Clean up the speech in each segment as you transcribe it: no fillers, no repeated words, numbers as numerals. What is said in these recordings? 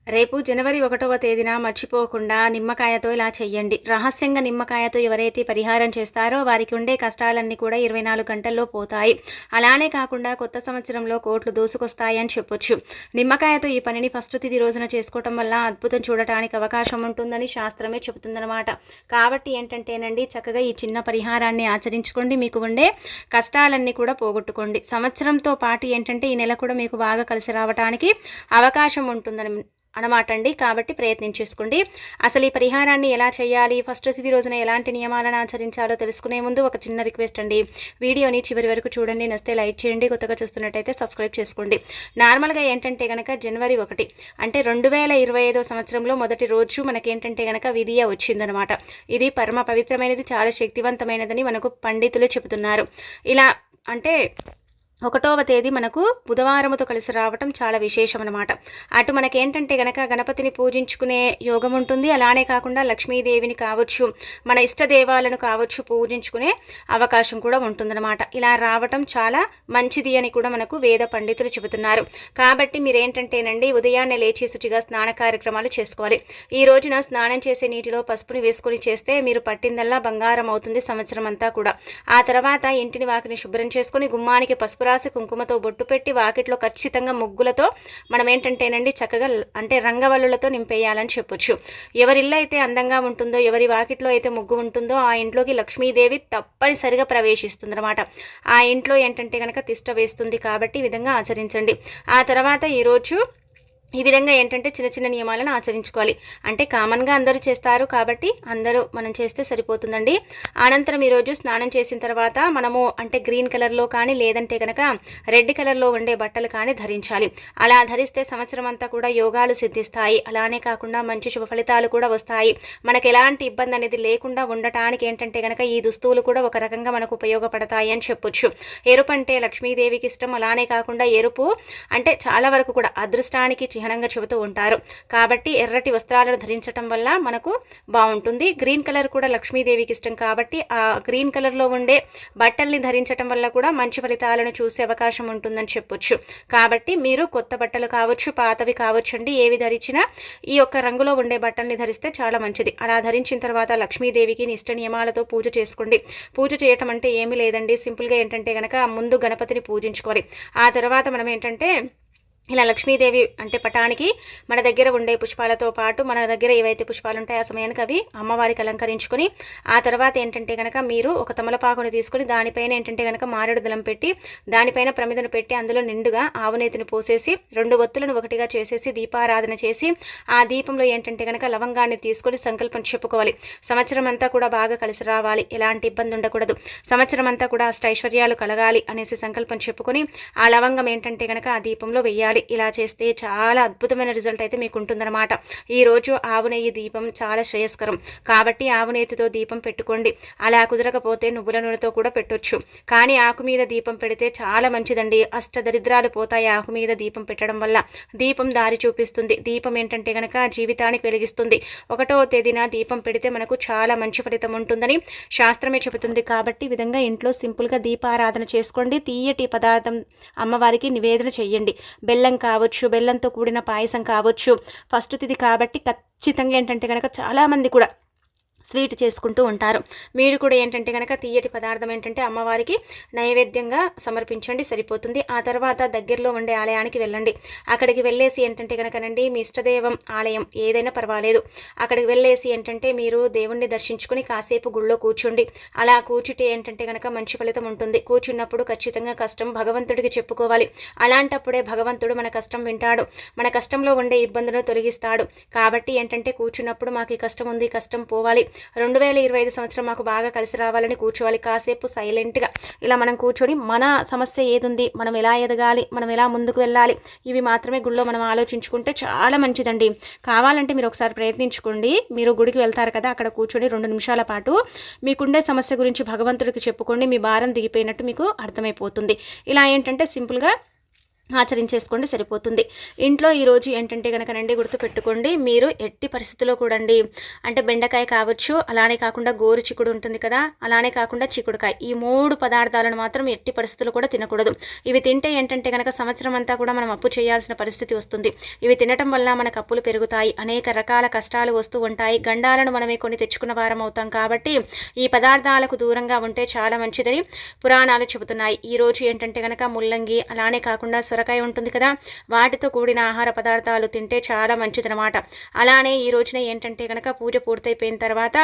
రేపు జనవరి 1వ తేదీన మర్చిపోకుండా నిమ్మకాయతో ఇలా చెయ్యండి. రహస్యంగా నిమ్మకాయతో ఎవరైతే పరిహారం చేస్తారో వారికి ఉండే కష్టాలన్నీ కూడా 24 గంటల్లో పోతాయి. అలానే కాకుండా కొత్త సంవత్సరంలో కోట్లు దూసుకొస్తాయని చెప్పొచ్చు. నిమ్మకాయతో ఈ పనిని ఫస్ట్ తిథి రోజున చేసుకోవటం వల్ల అద్భుతం చూడటానికి అవకాశం ఉంటుందని శాస్త్రమే చెబుతుందన్నమాట. కాబట్టి ఏంటంటేనండి, చక్కగా ఈ చిన్న పరిహారాన్ని ఆచరించుకోండి. మీకు ఉండే కష్టాలన్నీ కూడా పోగొట్టుకోండి. సంవత్సరంతో పాటు ఏంటంటే ఈ నెల కూడా మీకు బాగా కలిసి రావడానికి అవకాశం ఉంటుందని అనమాట అండి. కాబట్టి ప్రయత్నించేసుకోండి. అసలు ఈ పరిహారాన్ని ఎలా చేయాలి, ఫస్ట్ తిథి రోజున ఎలాంటి నియమాలను ఆచరించాలో తెలుసుకునే ముందు ఒక చిన్న రిక్వెస్ట్ అండి. వీడియోని చివరి వరకు చూడండి. నచ్చితే లైక్ చేయండి. కొత్తగా చూస్తున్నట్టయితే సబ్స్క్రైబ్ చేసుకోండి. నార్మల్గా ఏంటంటే కనుక జనవరి 1 అంటే 2025 సంవత్సరంలో మొదటి రోజు మనకేంటంటే కనుక విధియ వచ్చిందనమాట. ఇది పరమ పవిత్రమైనది, చాలా శక్తివంతమైనదని మనకు పండితులు చెబుతున్నారు. ఇలా అంటే 1వ తేదీ మనకు బుధవారముతో కలిసి రావటం చాలా విశేషం అనమాట. అటు మనకేంటంటే గనక గణపతిని పూజించుకునే యోగం ఉంటుంది. అలానే కాకుండా లక్ష్మీదేవిని కావచ్చు, మన ఇష్టదేవాలను కావచ్చు పూజించుకునే అవకాశం కూడా ఉంటుందన్నమాట. ఇలా రావటం చాలా మంచిది అని కూడా మనకు వేద పండితులు చెబుతున్నారు. కాబట్టి మీరేంటంటేనండి, ఉదయాన్నే లేచి శుచిగా స్నాన కార్యక్రమాలు చేసుకోవాలి. ఈ రోజున స్నానం చేసే నీటిలో పసుపుని వేసుకొని చేస్తే మీరు పట్టిందల్లా బంగారం అవుతుంది సంవత్సరం అంతా కూడా. ఆ తర్వాత ఇంటిని వాకిని శుభ్రం చేసుకుని గుమ్మానికి పసుపు రాసి కుంకుమతో బొట్టు పెట్టి వాకిట్లో ఖచ్చితంగా ముగ్గులతో మనం ఏంటంటేనండి చక్కగా అంటే రంగవల్లులతో నింపేయాలని చెప్పొచ్చు. ఎవరిల్లు అయితే అందంగా ఉంటుందో, ఎవరి వాకిట్లో అయితే ముగ్గు ఉంటుందో ఆ ఇంట్లోకి లక్ష్మీదేవి తప్పనిసరిగా ప్రవేశిస్తుంది అనమాట. ఆ ఇంట్లో ఏంటంటే కనుక తిష్ట వేస్తుంది. కాబట్టి ఈ విధంగా ఆచరించండి. ఆ తర్వాత ఈరోజు ఈ విధంగా ఏంటంటే చిన్న చిన్న నియమాలను ఆచరించుకోవాలి. అంటే కామన్గా అందరూ చేస్తారు కాబట్టి అందరూ మనం చేస్తే సరిపోతుందండి. అనంతరం ఈరోజు స్నానం చేసిన తర్వాత మనము అంటే గ్రీన్ కలర్లో కానీ లేదంటే కనుక రెడ్ కలర్లో ఉండే బట్టలు కానీ ధరించాలి. అలా ధరిస్తే సంవత్సరం అంతా కూడా యోగాలు సిద్ధిస్తాయి. అలానే కాకుండా మంచి శుభ ఫలితాలు కూడా వస్తాయి. మనకు ఎలాంటి ఇబ్బంది అనేది లేకుండా ఉండటానికి ఏంటంటే కనుక ఈ దుస్తువులు కూడా ఒక రకంగా మనకు ఉపయోగపడతాయి అని చెప్పొచ్చు. ఎరుపు అంటే లక్ష్మీదేవికి ఇష్టం. అలానే కాకుండా ఎరుపు అంటే చాలా వరకు కూడా అదృష్టానికి చిహ్నంగా చెబుతూ ఉంటారు. కాబట్టి ఎర్రటి వస్త్రాలను ధరించడం వల్ల మనకు బాగుంటుంది. గ్రీన్ కలర్ కూడా లక్ష్మీదేవికి ఇష్టం కాబట్టి ఆ గ్రీన్ కలర్లో ఉండే బట్టల్ని ధరించడం వల్ల కూడా మంచి ఫలితాలను చూసే అవకాశం ఉంటుందని చెప్పొచ్చు. కాబట్టి మీరు కొత్త బట్టలు కావచ్చు, పాతవి కావచ్చు అండి, ఏవి ధరించినా ఈ యొక్క రంగులో ఉండే బట్టల్ని ధరిస్తే చాలా మంచిది. అలా ధరించిన తర్వాత లక్ష్మీదేవికి నిష్ట నియమాలతో పూజ చేసుకోండి. పూజ చేయటం అంటే ఏమీ లేదండి, సింపుల్గా ఏంటంటే కనుక ముందు గణపతిని పూజించుకోవాలి. ఆ తర్వాత మనం ఏంటంటే ఇలా లక్ష్మీదేవి అంటే పటానికి మన దగ్గర ఉండే పుష్పాలతో పాటు మన దగ్గర ఏవైతే పుష్పాలు ఉంటాయో ఆ సమయానికి అవి అమ్మవారికి అలంకరించుకొని ఆ తర్వాత ఏంటంటే కనుక మీరు ఒక తమలపాకుని తీసుకొని దానిపైన ఏంటంటే కనుక మారేడు దళం పెట్టి దానిపైన ప్రమిదను పెట్టి అందులో నిండుగా ఆవునేతిని పోసేసి 2 ఒత్తులను ఒకటిగా చేసేసి దీపారాధన చేసి ఆ దీపంలో ఏంటంటే కనుక లవంగాన్ని తీసుకొని సంకల్పం చెప్పుకోవాలి. సంవత్సరం అంతా కూడా బాగా కలిసి రావాలి, ఎలాంటి ఇబ్బంది ఉండకూడదు, సంవత్సరం అంతా కూడా అష్టైశ్వర్యాలు కలగాలి అనేసి సంకల్పం చెప్పుకొని ఆ లవంగం ఏంటంటే కనుక ఆ దీపంలో వెయ్యాలి. ఇలా చేస్తే చాలా అద్భుతమైన రిజల్ట్ అయితే మీకు ఉంటుందన్నమాట. ఈరోజు ఆవు నెయ్యి దీపం చాలా శ్రేయస్కరం కాబట్టి ఆవు నెయ్యితో దీపం పెట్టుకోండి. అలా కుదరకపోతే నువ్వుల నూనెతో కూడా పెట్టొచ్చు. కానీ ఆకు మీద దీపం పెడితే చాలా మంచిదండి. అష్టదరిద్రాలు పోతాయి ఆకు మీద దీపం పెట్టడం వల్ల. దీపం దారి చూపిస్తుంది. దీపం ఏంటంటే కనుక జీవితానికి వెలిగిస్తుంది. 1వ తేదీన దీపం పెడితే మనకు చాలా మంచి ఫలితం ఉంటుందని శాస్త్రమే చెబుతుంది. కాబట్టి ఈ విధంగా ఇంట్లో సింపుల్గా దీపారాధన చేసుకోండి. తీయటి పదార్థం అమ్మవారికి నివేదన చెయ్యండి. బెల్లం కావచ్చు, బెల్లంతో కూడిన పాయసం కావచ్చు. ఫస్ట్ తిథి కాబట్టి ఖచ్చితంగా ఏంటంటే కనుక చాలామంది కూడా స్వీట్ చేసుకుంటూ ఉంటారు. మీరు కూడా ఏంటంటే కనుక తీయటి పదార్థం ఏంటంటే అమ్మవారికి నైవేద్యంగా సమర్పించండి, సరిపోతుంది. ఆ తర్వాత దగ్గరలో ఉండే ఆలయానికి వెళ్ళండి. అక్కడికి వెళ్ళేసి ఏంటంటే కనుకనండి మీ ఇష్టదేవం ఆలయం ఏదైనా పర్వాలేదు, అక్కడికి వెళ్ళేసి ఏంటంటే మీరు దేవుణ్ణి దర్శించుకుని కాసేపు గుళ్ళో కూర్చోండి. అలా కూర్చుంటే ఏంటంటే కనుక మంచి ఫలితం ఉంటుంది. కూర్చున్నప్పుడు ఖచ్చితంగా కష్టం భగవంతుడికి చెప్పుకోవాలి. అలాంటప్పుడే భగవంతుడు మన కష్టం వింటాడు, మన కష్టంలో ఉండే ఇబ్బందులను తొలగిస్తాడు. కాబట్టి ఏంటంటే కూర్చున్నప్పుడు మాకు ఈ కష్టం ఉంది, కష్టం పోవాలి, 2025 సంవత్సరం మాకు బాగా కలిసి రావాలని కూర్చోవాలి. కాసేపు సైలెంట్గా ఇలా మనం కూర్చొని మన సమస్య ఏదుంది, మనం ఎలా ఎదగాలి, మనం ఎలా ముందుకు వెళ్ళాలి, ఇవి మాత్రమే గుడిలో మనం ఆలోచించుకుంటే చాలా మంచిదండి. కావాలంటే మీరు ఒకసారి ప్రయత్నించుకోండి. మీరు గుడికి వెళ్తారు కదా, అక్కడ కూర్చొని 2 నిమిషాల పాటు మీకుండే సమస్య గురించి భగవంతుడికి చెప్పుకోండి. మీ భారం దిగిపోయినట్టు మీకు అర్థమైపోతుంది. ఇలా ఏంటంటే సింపుల్గా ఆచరించేసుకోండి సరిపోతుంది. ఇంట్లో ఈరోజు ఏంటంటే గనకనండి గుర్తుపెట్టుకోండి, మీరు ఎట్టి పరిస్థితుల్లో కూడండి అంటే బెండకాయ కావచ్చు, అలానే కాకుండా గోరు చిక్కుడు ఉంటుంది కదా, అలానే కాకుండా చిక్కుడుకాయ, ఈ 3 పదార్థాలను మాత్రం ఎట్టి పరిస్థితుల్లో కూడా తినకూడదు. ఇవి తింటే ఏంటంటే గనక సంవత్సరం అంతా కూడా మనం అప్పు చేయాల్సిన పరిస్థితి వస్తుంది. ఇవి తినటం వల్ల మనకు అప్పులు పెరుగుతాయి, అనేక రకాల కష్టాలు వస్తూ ఉంటాయి, గండాలను మనమే కొని తెచ్చుకున్న వారం అవుతాం. కాబట్టి ఈ పదార్థాలకు దూరంగా ఉంటే చాలా మంచిదని పురాణాలు చెబుతున్నాయి. ఈరోజు ఏంటంటే గనక ముల్లంగి, అలానే కాకుండా సొరకాయ ఉంటుంది కదా, వాటితో కూడిన ఆహార పదార్థాలు తింటే చాలా మంచిదన్నమాట. అలానే ఈ రోజున ఏంటంటే కనుక పూజ పూర్తయిపోయిన తర్వాత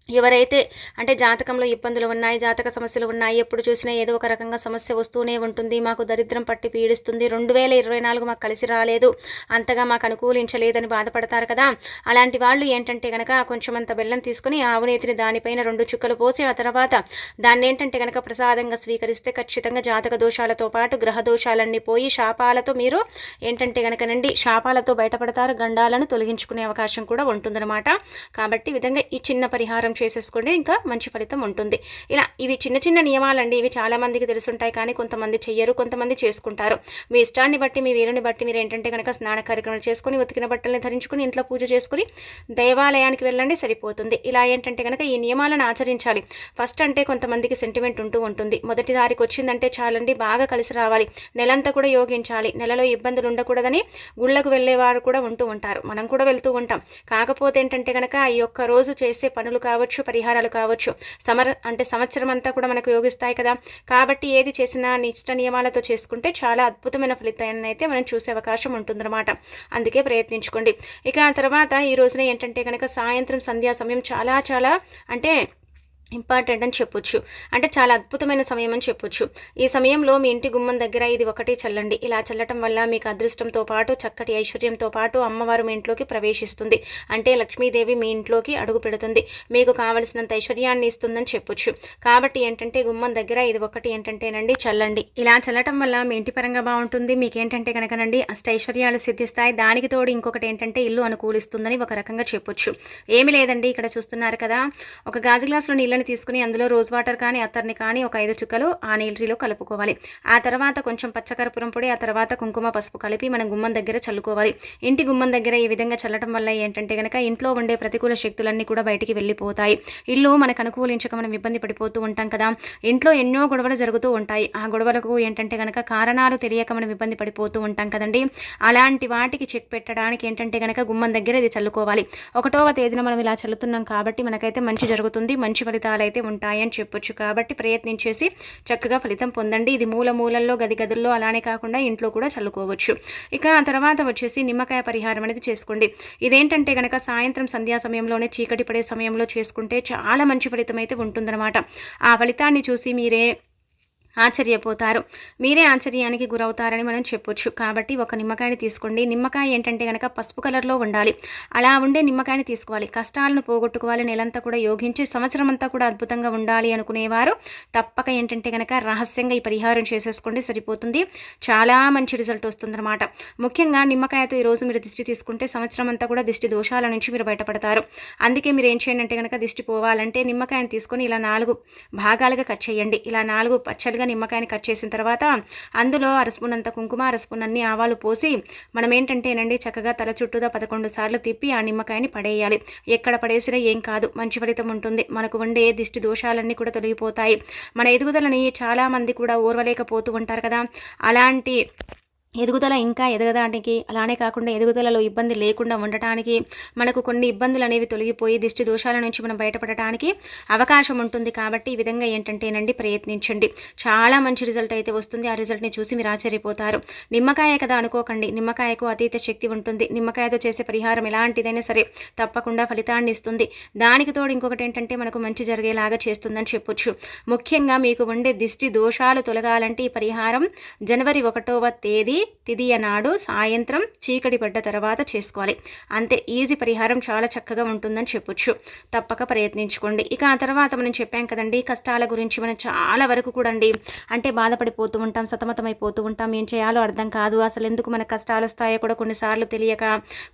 ఎవరైతే అంటే జాతకంలో ఇబ్బందులు ఉన్నాయి, జాతక సమస్యలు ఉన్నాయి, ఎప్పుడు చూసినా ఏదో ఒక రకంగా సమస్య వస్తూనే ఉంటుంది, మాకు దరిద్రం పట్టి పీడిస్తుంది, 2024 మాకు కలిసి రాలేదు, అంతగా మాకు అనుకూలించలేదని బాధపడతారు కదా, అలాంటి వాళ్ళు ఏంటంటే కనుక కొంచెం అంత బెల్లం తీసుకుని ఆవునేతిని దానిపైన 2 చుక్కలు పోసి ఆ తర్వాత దాన్ని ఏంటంటే కనుక ప్రసాదంగా స్వీకరిస్తే ఖచ్చితంగా జాతక దోషాలతో పాటు గ్రహ దోషాలన్నీ పోయి శాపాలతో మీరు ఏంటంటే కనుకనండి శాపాలతో బయటపడతారు, గండాలను తొలగించుకునే అవకాశం కూడా ఉంటుందన్నమాట. కాబట్టి ఈ విధంగా ఈ చిన్న పరిహారం చేసేసుకోండి, ఇంకా మంచి ఫలితం ఉంటుంది. ఇలా ఇవి చిన్న చిన్న నియమాలండి, ఇవి చాలా మందికి తెలుసుంటాయి, కానీ కొంతమంది చెయ్యరు, కొంతమంది చేసుకుంటారు. మీ ఇష్టాన్ని బట్టి, మీ వీలుని బట్టి మీరు ఏంటంటే కనుక స్నాన కార్యక్రమాలు చేసుకుని, ఉతికిన బట్టల్ని ధరించుకుని, ఇంట్లో పూజ చేసుకుని దేవాలయానికి వెళ్ళండి, సరిపోతుంది. ఇలా ఏంటంటే కనుక ఈ నియమాలను ఆచరించాలి. ఫస్ట్ అంటే కొంతమందికి సెంటిమెంట్ ఉంటూ ఉంటుంది, మొదటి దారికి వచ్చిందంటే చాలండి, బాగా కలిసి రావాలి, నెలంతా కూడా యోగించాలి, నెలలో ఇబ్బందులు ఉండకూడదని గుళ్ళకు వెళ్ళేవారు కూడా ఉంటూ ఉంటారు, మనం కూడా వెళ్తూ ఉంటాం. కాకపోతే ఏంటంటే కనుక ఈ ఒక్క రోజు చేసే పనులు కావచ్చు, పరిహారాలు కావచ్చు, సంవత్సరం అంతా కూడా మనకు యోగిస్తాయి కదా. కాబట్టి ఏది చేసినా నిష్ట నియమాలతో చేసుకుంటే చాలా అద్భుతమైన ఫలితాన్ని అయితే మనం చూసే అవకాశం ఉంటుందన్నమాట. అందుకే ప్రయత్నించుకోండి. ఇక ఆ తర్వాత ఈ రోజున ఏంటంటే కనుక సాయంత్రం సంధ్యా సమయం చాలా చాలా అంటే ఇంపార్టెంట్ అని చెప్పొచ్చు, అంటే చాలా అద్భుతమైన సమయం అని చెప్పొచ్చు. ఈ సమయంలో మీ ఇంటి గుమ్మం దగ్గర ఇది ఒకటి చల్లండి. ఇలా చల్లటం వల్ల మీకు అదృష్టంతో పాటు చక్కటి ఐశ్వర్యంతో పాటు అమ్మవారు మీ ఇంట్లోకి ప్రవేశిస్తుంది, అంటే లక్ష్మీదేవి మీ ఇంట్లోకి అడుగు పెడుతుంది, మీకు కావలసినంత ఐశ్వర్యాన్ని ఇస్తుందని చెప్పొచ్చు. కాబట్టి ఏంటంటే గుమ్మం దగ్గర ఇది ఒకటి ఏంటంటేనండి చల్లండి. ఇలా చల్లటం వల్ల మీ ఇంటి పరంగా బాగుంటుంది, మీకు ఏంటంటే కనుకనండి అష్టైశ్వర్యాలు సిద్ధిస్తాయి. దానికి తోడు ఇంకొకటి ఏంటంటే ఇల్లు అనుకూలిస్తుందని ఒక రకంగా చెప్పొచ్చు. ఏమి లేదండి, ఇక్కడ చూస్తున్నారు కదా, ఒక గాజు గ్లాసులో నీళ్ళని తీసుకుని అందులో రోజ్ వాటర్ కానీ అత్తర్ని కానీ ఒక 5 చుక్కలు ఆ నీళ్ళలో కలుపుకోవాలి. ఆ తర్వాత కొంచెం పచ్చకర్పూరం పొడి, ఆ తర్వాత కుంకుమ పసుపు కలిపి మనం గుమ్మం దగ్గర చల్లుకోవాలి. ఇంటి గుమ్మం దగ్గర ఈ విధంగా చల్లటం వల్ల ఏంటంటే కనుక ఇంట్లో ఉండే ప్రతికూల శక్తులన్నీ కూడా బయటికి వెళ్ళిపోతాయి. ఇల్లు మనకు అనుకూలించక మనం ఇబ్బంది పడిపోతూ ఉంటాం కదా, ఇంట్లో ఎన్నో గొడవలు జరుగుతూ ఉంటాయి. ఆ గొడవలకు ఏంటంటే కనుక కారణాలు తెలియక మనం ఇబ్బంది పడిపోతూ ఉంటాం కదండి. అలాంటి వాటికి చెక్ పెట్టడానికి ఏంటంటే కనుక గుమ్మం దగ్గర ఇది చల్లుకోవాలి. 1వ తేదీన మనం ఇలా చల్లుతున్నాం కాబట్టి మనకైతే మంచి జరుగుతుంది, మంచి ఫలితాలు అయితే ఉంటాయని చెప్పొచ్చు. కాబట్టి ప్రయత్నించేసి చక్కగా ఫలితం పొందండి. ఇది మూలల్లో గదుల్లో అలానే కాకుండా ఇంట్లో కూడా చల్లుకోవచ్చు. ఇక ఆ తర్వాత వచ్చేసి నిమ్మకాయ పరిహారం అనేది చేసుకోండి. ఇదేంటంటే కనుక సాయంత్రం సంధ్యా సమయంలోనే చీకటి పడే సమయంలో చేసుకుంటే చాలా మంచి ఫలితం అయితే ఉంటుందన్నమాట. ఆ ఫలితాన్ని చూసి మీరే ఆశ్చర్యపోతారు, మీరే ఆశ్చర్యానికి గురవుతారని మనం చెప్పొచ్చు. కాబట్టి ఒక నిమ్మకాయని తీసుకోండి. నిమ్మకాయ ఏంటంటే కనుక పసుపు కలర్లో ఉండాలి, అలా ఉండే నిమ్మకాయని తీసుకోవాలి. కష్టాలను పోగొట్టుకోవాలి, నెలంతా కూడా యోగించి సంవత్సరం అంతా కూడా అద్భుతంగా ఉండాలి అనుకునేవారు తప్పక ఏంటంటే కనుక రహస్యంగా ఈ పరిహారం చేసేసుకోండి, సరిపోతుంది. చాలా మంచి రిజల్ట్ వస్తుందన్నమాట. ముఖ్యంగా నిమ్మకాయతో ఈరోజు మీరు దిష్టి తీసుకుంటే సంవత్సరం అంతా కూడా దిష్టి దోషాల నుంచి మీరు బయటపడతారు. అందుకే మీరు ఏం చేయండి అంటే కనుక దిష్టి పోవాలంటే నిమ్మకాయని తీసుకొని ఇలా 4 భాగాలుగా కట్ చేయండి. ఇలా 4 పచ్చలుగా నిమ్మకాయని కట్ చేసిన తర్వాత అందులో అరస్పూనంత కుంకుమ, అరస్పూనన్ని ఆవాలు పోసి మనం ఏంటంటేనండి చక్కగా తల చుట్టూదా 11 సార్లు తిప్పి ఆ నిమ్మకాయని పడేయాలి. ఎక్కడ పడేసినా ఏం కాదు, మంచి ఫలితం ఉంటుంది. మనకు ఉండే దిష్టి దోషాలన్నీ కూడా తొలగిపోతాయి. మన ఎదుగుదలని చాలామంది కూడా ఓర్వలేకపోతూ ఉంటారు కదా, అలాంటి ఎదుగుదల ఇంకా ఎదగడానికి, అలానే కాకుండా ఎదుగుదలలో ఇబ్బంది లేకుండా ఉండటానికి, మనకు కొన్ని ఇబ్బందులు అనేవి తొలగిపోయి దిష్టి దోషాల నుంచి మనం బయటపడటానికి అవకాశం ఉంటుంది. కాబట్టి ఈ విధంగా ఏంటంటేనండి ప్రయత్నించండి, చాలా మంచి రిజల్ట్ అయితే వస్తుంది. ఆ రిజల్ట్ని చూసి మీరు ఆశ్చర్యపోతారు. నిమ్మకాయ కదా అనుకోకండి, నిమ్మకాయకు అతీత శక్తి ఉంటుంది. నిమ్మకాయతో చేసే పరిహారం ఎలాంటిదైనా సరే తప్పకుండా ఫలితాన్ని ఇస్తుంది. దానికి తోడు ఇంకొకటి ఏంటంటే మనకు మంచి జరిగేలాగా చేస్తుందని చెప్పొచ్చు. ముఖ్యంగా మీకు ఉండే దిష్టి దోషాలు తొలగాలంటే ఈ పరిహారం జనవరి 1వ తేదీ తిదియ నాడు సాయంత్రం చీకటి పడ్డ తర్వాత చేసుకోవాలి. అంతే, ఈజీ పరిహారం, చాలా చక్కగా ఉంటుందని చెప్పొచ్చు. తప్పక ప్రయత్నించుకోండి. ఇక ఆ తర్వాత మనం చెప్పాం కదండి, కష్టాల గురించి మనం చాలా వరకు కూడా అంటే బాధపడిపోతూ ఉంటాం, సతమతమైపోతూ ఉంటాం, ఏం చేయాలో అర్థం కాదు, అసలు ఎందుకు మన కష్టాలు వస్తాయో కూడా కొన్నిసార్లు తెలియక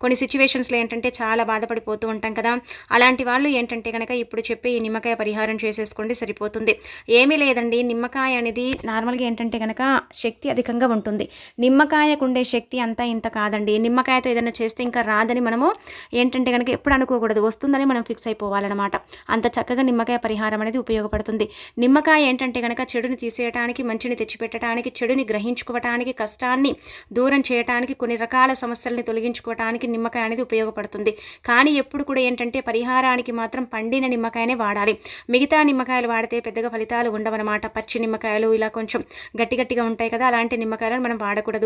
కొన్ని సిచ్యువేషన్స్లో ఏంటంటే చాలా బాధపడిపోతూ ఉంటాం కదా. అలాంటి వాళ్ళు ఏంటంటే కనుక ఇప్పుడు చెప్పే ఈ నిమ్మకాయ పరిహారం చేసేసుకోండి, సరిపోతుంది. ఏమీ లేదండి, నిమ్మకాయ అనేది నార్మల్గా ఏంటంటే కనుక శక్తి అధికంగా ఉంటుంది. నిమ్మకాయకు ఉండే శక్తి అంతా ఇంత కాదండి. నిమ్మకాయతో ఏదైనా చేస్తే ఇంకా రాదని మనము ఏంటంటే కనుక ఎప్పుడు అనుకోకూడదు, వస్తుందని మనం ఫిక్స్ అయిపోవాలన్నమాట. అంత చక్కగా నిమ్మకాయ పరిహారం అనేది ఉపయోగపడుతుంది. నిమ్మకాయ ఏంటంటే కనుక చెడుని తీసేయడానికి, మంచిని తెచ్చిపెట్టడానికి, చెడుని గ్రహించుకోవటానికి, కష్టాన్ని దూరం చేయడానికి, కొన్ని రకాల సమస్యల్ని తొలగించుకోవటానికి నిమ్మకాయ అనేది ఉపయోగపడుతుంది. కానీ ఎప్పుడు కూడా ఏంటంటే పరిహారానికి మాత్రం పండిన నిమ్మకాయనే వాడాలి. మిగతా నిమ్మకాయలు వాడితే పెద్దగా ఫలితాలు ఉండవన్నమాట. పచ్చి నిమ్మకాయలు ఇలా కొంచెం గట్టిగా ఉంటాయి కదా, అలాంటి నిమ్మకాయలను మనం వాడకూడదు.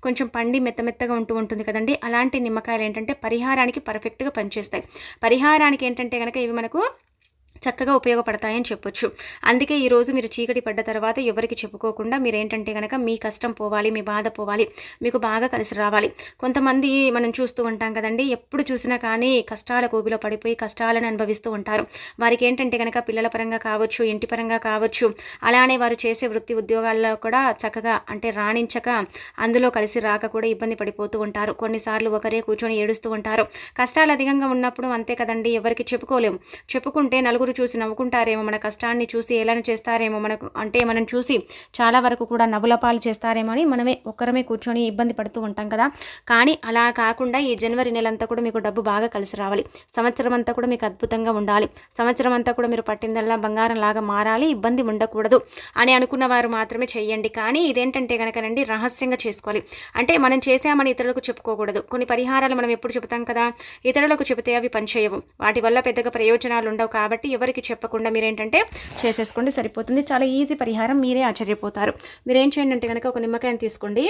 కొంచెం పండి మెత్తగా ఉంటుంది కదండి, అలాంటి నిమ్మకాయలు ఏంటంటే పరిహారానికి పర్ఫెక్ట్గా పనిచేస్తాయి. పరిహారానికి ఏంటంటే కనుక ఇవి మనకు చక్కగా ఉపయోగపడతాయని చెప్పొచ్చు. అందుకే ఈరోజు మీరు చీకటి పడ్డ తర్వాత ఎవరికి చెప్పుకోకుండా మీరేంటంటే కనుక మీ కష్టం పోవాలి, మీ బాధ పోవాలి, మీకు బాగా కలిసి రావాలి. కొంతమంది మనం చూస్తూ ఉంటాం కదండి, ఎప్పుడు చూసినా కానీ కష్టాల కోబిలో పడిపోయి కష్టాలను అనుభవిస్తూ ఉంటారు. వారికి ఏంటంటే కనుక పిల్లల పరంగా కావచ్చు, ఇంటి పరంగా కావచ్చు, అలానే వారు చేసే వృత్తి ఉద్యోగాల్లో కూడా చక్కగా అంటే రాణించక అందులో కలిసి రాక కూడా ఇబ్బంది పడిపోతూ ఉంటారు. కొన్నిసార్లు ఒకరే కూర్చొని ఏడుస్తూ ఉంటారు. కష్టాలు అధికంగా ఉన్నప్పుడు అంతే కదండి, ఎవరికి చెప్పుకోలేము. చెప్పుకుంటే నలుగురు చూసి నవ్వుకుంటారేమో, మన కష్టాన్ని చూసి ఎలా చేస్తారేమో, మనకు అంటే మనం చూసి చాలా వరకు కూడా నవ్వులపాలు చేస్తారేమో అని మనమే ఒక్కరమే కూర్చొని ఇబ్బంది పడుతూ ఉంటాం కదా. కానీ అలా కాకుండా ఈ జనవరి నెలంతా కూడా మీకు డబ్బు బాగా కలిసి రావాలి. సంవత్సరం అంతా కూడా మీకు అద్భుతంగా ఉండాలి. సంవత్సరం అంతా కూడా మీరు పట్టిందల్లా బంగారం లాగా మారాలి, ఇబ్బంది ఉండకూడదు అని అనుకున్న వారు మాత్రమే చెయ్యండి. కానీ ఇదేంటంటే కనుకనండి రహస్యంగా చేసుకోవాలి. అంటే మనం చేసామని ఇతరులకు చెప్పుకోకూడదు. కొన్ని పరిహారాలు మనం ఎప్పుడు చెబుతాం కదా, ఇతరులకు చెబితే అవి పనిచేయవు, వాటి వల్ల పెద్దగా ప్రయోజనాలు ఉండవు. కాబట్టి ఎవరికి చెప్పకుండా మీరేంటంటే చేసేసుకోండి, సరిపోతుంది. చాలా ఈజీ పరిహారం, మీరే ఆశ్చర్యపోతారు. మీరేం చేయండి అంటే కనుక ఒక నిమ్మకాయని తీసుకోండి,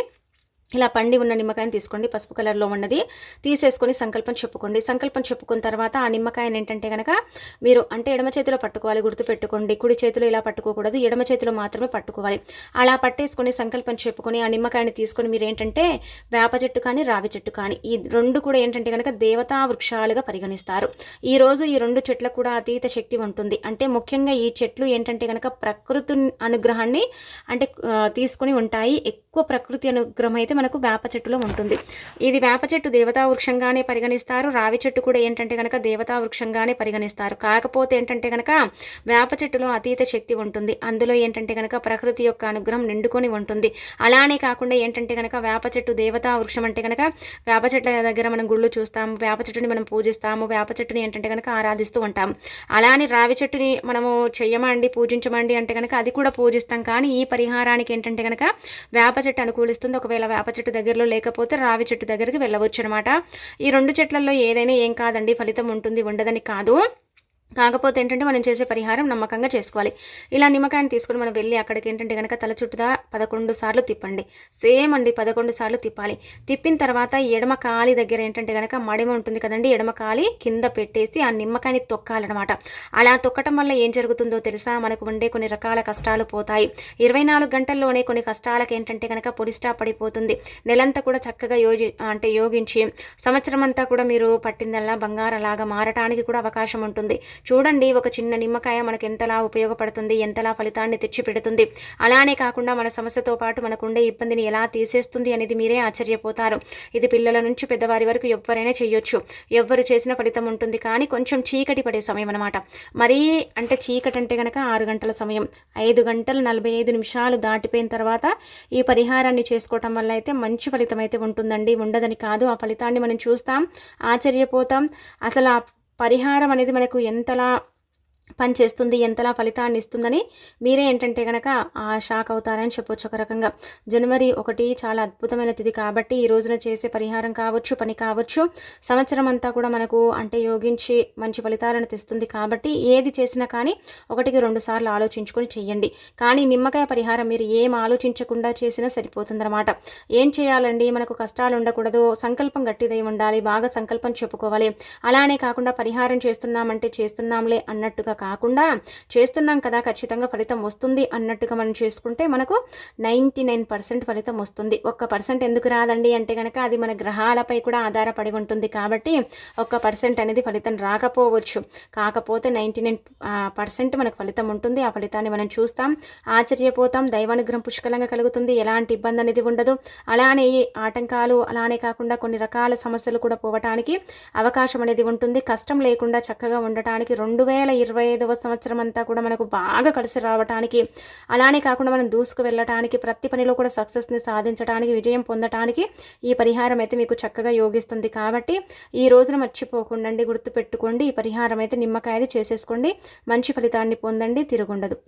ఇలా పండి ఉన్న నిమ్మకాయని తీసుకోండి, పసుపు కలర్లో ఉన్నది తీసేసుకొని సంకల్పం చెప్పుకోండి. సంకల్పం చెప్పుకున్న తర్వాత ఆ నిమ్మకాయని ఏంటంటే కనుక మీరు అంటే ఎడమ చేతిలో పట్టుకోవాలి, గుర్తుపెట్టుకోండి. కుడి చేతిలో ఇలా పట్టుకోకూడదు, ఎడమ చేతిలో మాత్రమే పట్టుకోవాలి. అలా పట్టేసుకొని సంకల్పం చెప్పుకొని ఆ నిమ్మకాయని తీసుకొని మీరు ఏంటంటే వేప చెట్టు కానీ రావి చెట్టు కానీ ఈ రెండు కూడా ఏంటంటే కనుక దేవతా వృక్షాలుగా పరిగణిస్తారు. ఈరోజు ఈ రెండు చెట్లకు కూడా అతీత శక్తి ఉంటుంది. అంటే ముఖ్యంగా ఈ చెట్లు ఏంటంటే కనుక ప్రకృతి అనుగ్రహాన్ని అంటే తీసుకొని ఉంటాయి. ఎక్కువ ప్రకృతి అనుగ్రహం అయితే మనకు వేప చెట్టులో ఉంటుంది. ఇది వేప చెట్టు దేవతా వృక్షంగానే పరిగణిస్తారు. రావి చెట్టు కూడా ఏంటంటే కనుక దేవతా వృక్షంగానే పరిగణిస్తారు. కాకపోతే ఏంటంటే కనుక వేప చెట్టులో అతీత శక్తి ఉంటుంది. అందులో ఏంటంటే కనుక ప్రకృతి యొక్క అనుగ్రహం నిండుకొని ఉంటుంది. అలానే కాకుండా ఏంటంటే కనుక వేప చెట్టు దేవతా వృక్షం అంటే కనుక వేప చెట్ల దగ్గర మనం గుళ్ళు చూస్తాము, వేప చెట్టుని మనం పూజిస్తాము, వేప చెట్టుని ఏంటంటే కనుక ఆరాధిస్తూ ఉంటాము. అలానే రావి చెట్టుని మనము చెయ్యమండి, పూజించమండి అంటే కనుక అది కూడా పూజిస్తాం. కానీ ఈ పరిహారానికి ఏంటంటే కనుక వేప చెట్టు అనుకూలిస్తుంది. ఒకవేళ వేప చెట్టు దగ్గరలో లేకపోతే రావి చెట్టు దగ్గరికి వెళ్ళవచ్చు అనమాట. ఈ రెండు చెట్లలో ఏదైనా ఏం కాదండి, ఫలితం ఉంటుంది, ఉండదని కాదు. కాకపోతే ఏంటంటే మనం చేసే పరిహారం నమ్మకంగా చేసుకోవాలి. ఇలా నిమ్మకాయని తీసుకొని మనం వెళ్ళి అక్కడికి ఏంటంటే కనుక తల చుట్టుదా 11 సార్లు తిప్పండి. సేమ్ అండి 11 సార్లు తిప్పాలి. తిప్పిన తర్వాత ఎడమ కాలి దగ్గర ఏంటంటే కనుక మడిమ ఉంటుంది కదండి, ఎడమ కాలి కింద పెట్టేసి ఆ నిమ్మకాయని తొక్కాలన్నమాట. అలా తొక్కటం వల్ల ఏం జరుగుతుందో తెలుసా, మనకు ఉండే కొన్ని రకాల కష్టాలు పోతాయి. 24 గంటల్లోనే కొన్ని కష్టాలకు ఏంటంటే కనుక పొడి స్టాప్ పడిపోతుంది. నెలంతా కూడా చక్కగా యోగించి సంవత్సరం అంతా కూడా మీరు పట్టిందల్లా బంగారలాగా మారటానికి కూడా అవకాశం ఉంటుంది. చూడండి, ఒక చిన్న నిమ్మకాయ మనకు ఎంతలా ఉపయోగపడుతుంది, ఎంతలా ఫలితాన్ని తెచ్చిపెడుతుంది. అలానే కాకుండా మన సమస్యతో పాటు మనకుండే ఇబ్బందిని ఎలా తీసేస్తుంది అనేది మీరే ఆశ్చర్యపోతారు. ఇది పిల్లల నుంచి పెద్దవారి వరకు ఎవరైనా చేయొచ్చు, ఎవ్వరు చేసిన ఫలితం ఉంటుంది. కానీ కొంచెం చీకటి పడే సమయం అనమాట. మరీ అంటే చీకటి అంటే కనుక 6 గంటల సమయం, 5 గంటల 45 నిమిషాలు దాటిపోయిన తర్వాత ఈ పరిహారాన్ని చేసుకోవటం వల్ల అయితే మంచి ఫలితం అయితే ఉంటుందండి, ఉండదని కాదు. ఆ ఫలితాన్ని మనం చూస్తాం, ఆశ్చర్యపోతాం. అసలు ఆ పరిహారం అనేది మనకు ఎంతలా పనిచేస్తుంది, ఎంతలా ఫలితాన్ని ఇస్తుందని మీరే ఏంటంటే కనుక షాక్ అవుతారని చెప్పొచ్చు. ఒక రకంగా జనవరి 1 చాలా అద్భుతమైన తిథి కాబట్టి ఈ రోజున చేసే పరిహారం కావచ్చు, పని కావచ్చు, సంవత్సరం అంతా కూడా మనకు అంటే యోగించి మంచి ఫలితాలను తెస్తుంది. కాబట్టి ఏది చేసినా కానీ 1-2 సార్లు ఆలోచించుకొని చెయ్యండి. కానీ నిమ్మకాయ పరిహారం మీరు ఏం ఆలోచించకుండా చేసినా సరిపోతుందన్నమాట. ఏం చేయాలండి, మనకు కష్టాలు ఉండకూడదు, సంకల్పం గట్టిదై ఉండాలి, బాగా సంకల్పం చెప్పుకోవాలి. అలానే కాకుండా పరిహారం చేస్తున్నామంటే చేస్తున్నాంలే అన్నట్టుగా కాకుండా చేస్తున్నాం కదా ఖచ్చితంగా ఫలితం వస్తుంది అన్నట్టుగా మనం చేసుకుంటే మనకు 99% ఫలితం వస్తుంది. 1% ఎందుకు రాదండి అంటే కనుక అది మన గ్రహాలపై కూడా ఆధారపడి ఉంటుంది. కాబట్టి 1% అనేది ఫలితం రాకపోవచ్చు, కాకపోతే 99% మనకు ఫలితం ఉంటుంది. ఆ ఫలితాన్ని మనం చూస్తాం, ఆశ్చర్యపోతాం, దైవానుగ్రహం పుష్కలంగా కలుగుతుంది, ఎలాంటి ఇబ్బంది అనేది ఉండదు. అలానే ఆటంకాలు అలానే కాకుండా కొన్ని రకాల సమస్యలు కూడా పోవటానికి అవకాశం అనేది ఉంటుంది. కష్టం లేకుండా చక్కగా ఉండటానికి 2020 2025వ సంవత్సరం అంతా కూడా మనకు బాగా కలిసి రావడానికి, అలానే కాకుండా మనం దూసుకు వెళ్ళటానికి, ప్రతి పనిలో కూడా సక్సెస్ని సాధించడానికి, విజయం పొందటానికి ఈ పరిహారం అయితే మీకు చక్కగా యోగిస్తుంది. కాబట్టి ఈ రోజున మర్చిపోకుండా గుర్తుపెట్టుకోండి, ఈ పరిహారం అయితే నిమ్మకాయది చేసేసుకోండి. మంచి ఫలితాన్ని పొందండి, తిరుగుండదు.